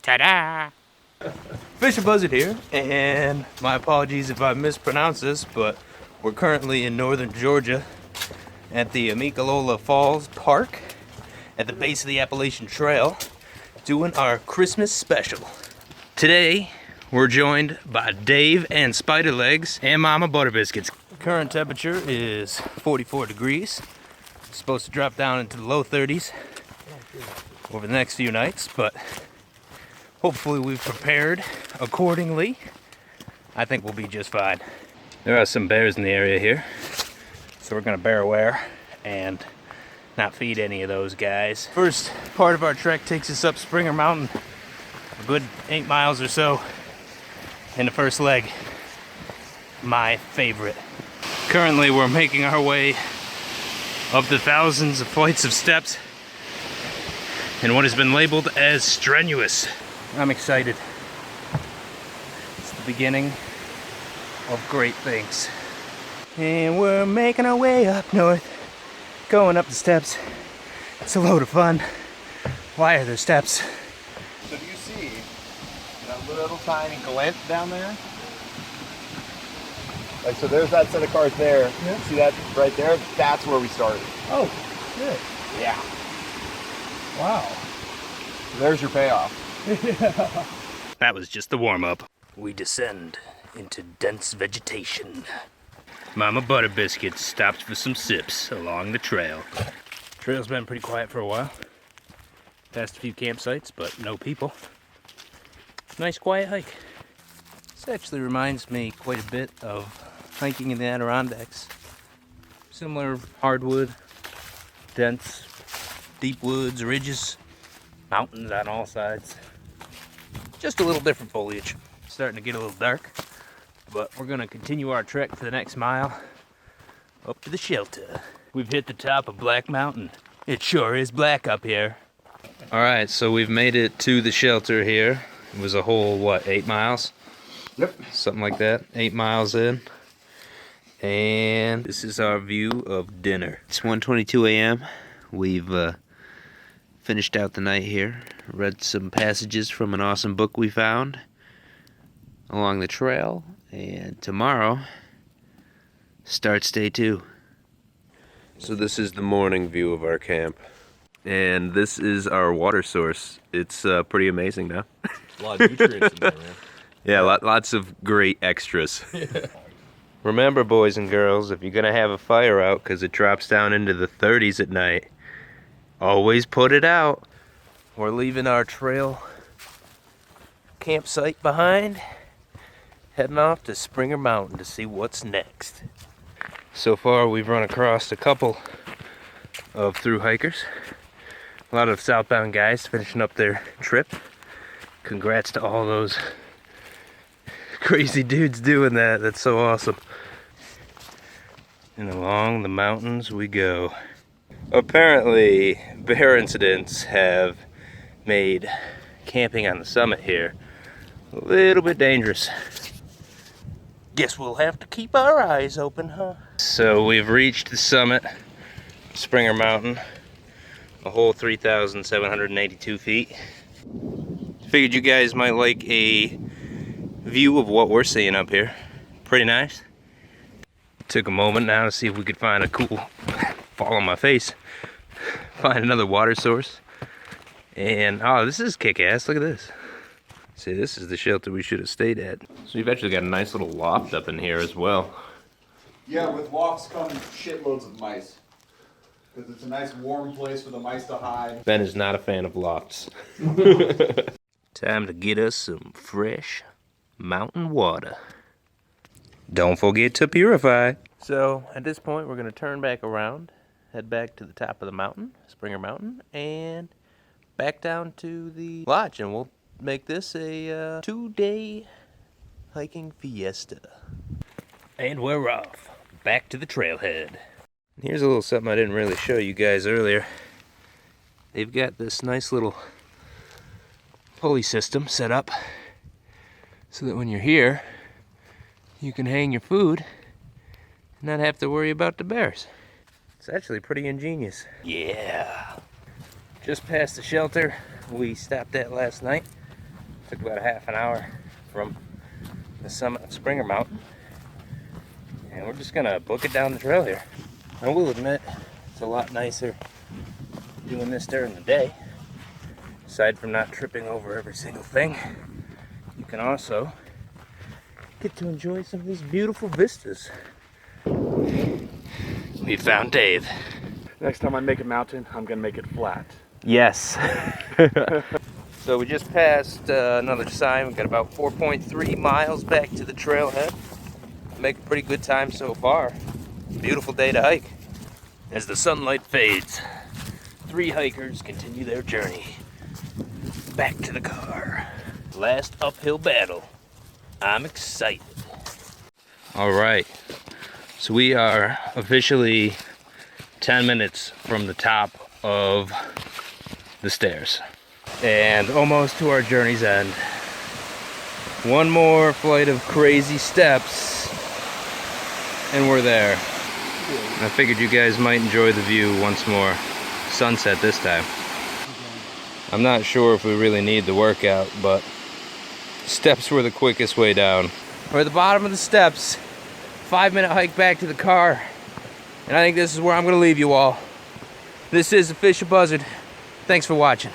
Ta-da! Fisher Buzzard here, and my apologies if I mispronounce this, but we're currently in northern Georgia at the Amicalola Falls Park at the base of the Appalachian Trail doing our Christmas special. Today, we're joined by Dave and Spiderlegs and Mama Butter Biscuits. Current temperature is 44 degrees. It's supposed to drop down into the low 30s over the next few nights, but hopefully we've prepared accordingly. I think we'll be just fine. There are some bears in the area here, so we're gonna bear aware and not feed any of those guys. First part of our trek takes us up Springer Mountain, a good 8 miles or so in the first leg. My favorite. Currently we're making our way up the thousands of flights of steps in what has been labeled as strenuous. I'm excited. It's the beginning of great things. And we're making our way up north, going up the steps. It's a load of fun. Why are there steps? So do you see that little tiny glint down there? Like, so there's that set of cars there. Yeah. See that right there? That's where we started. Oh, good. Yeah. Wow. So there's your payoff. That was just the warm-up. We descend into dense vegetation. Mama Butter Biscuits stops for some sips along the trail. Trail's been pretty quiet for a while. Passed a few campsites, but no people. Nice quiet hike. This actually reminds me quite a bit of hiking in the Adirondacks. Similar hardwood, dense, deep woods, ridges, mountains on all sides. Just a little different foliage. It's starting to get a little dark, but we're gonna continue our trek for the next mile up to the shelter. We've hit the top of Black Mountain. It sure is black up here. All right, so we've made it to the shelter here. It was a whole, what, 8 miles? Yep. Something like that, 8 miles in. And this is our view of dinner. It's 1:22 a.m. We've finished out the night here. Read some passages from an awesome book we found along the trail. And tomorrow starts day 2. So this is the morning view of our camp. And this is our water source. It's pretty amazing now. A lot of nutrients in there, man. Yeah, lots of great extras. Yeah. Remember, boys and girls, if you're gonna have a fire out because it drops down into the 30s at night, always put it out. We're leaving our trail campsite behind, heading off to Springer Mountain to see what's next. So far, we've run across a couple of through hikers. A lot of southbound guys finishing up their trip. Congrats to all those crazy dudes doing that. That's so awesome. And along the mountains we go. Apparently, bear incidents have made camping on the summit here a little bit dangerous. Guess we'll have to keep our eyes open, huh? So we've reached the summit, Springer Mountain, a whole 3,782 feet. Figured you guys might like a view of what we're seeing up here. Pretty nice. Took a moment now to see if we could find a cool, fall on my face, find another water source. And oh, this is kick-ass, look at this. See, this is the shelter we should have stayed at. So you've actually got a nice little loft up in here as well. Yeah, with lofts come shitloads of mice. Because it's a nice warm place for the mice to hide. Ben is not a fan of lofts. Time to get us some fresh mountain water. Don't forget to purify. So at this point we're going to turn back around, head back to the top of the mountain, Springer Mountain, and back down to the lodge, and we'll make this a 2-day hiking fiesta. And we're off, back to the trailhead. Here's a little something I didn't really show you guys earlier. They've got this nice little pulley system set up so that when you're here, you can hang your food and not have to worry about the bears. It's actually pretty ingenious. Yeah. Just past the shelter we stopped at last night. Took about a half an hour from the summit of Springer Mountain. And we're just gonna book it down the trail here. I will admit, it's a lot nicer doing this during the day. Aside from not tripping over every single thing, you can also get to enjoy some of these beautiful vistas. We found Dave. Next time I make a mountain, I'm gonna make it flat. Yes. So we just passed another sign. We got about 4.3 miles back to the trailhead. Make a pretty good time so far. Beautiful day to hike. As the sunlight fades, 3 hikers continue their journey back to the car. Last uphill battle. I'm excited. All right, so we are officially 10 minutes from the top of the stairs and almost to our journey's end. One more flight of crazy steps and we're there. I figured you guys might enjoy the view once more. Sunset this time. I'm not sure if we really need the workout, but steps were the quickest way down. We're at the bottom of the steps. 5-minute hike back to the car. And I think this is where I'm gonna leave you all. This is Official Buzzard. Thanks for watching.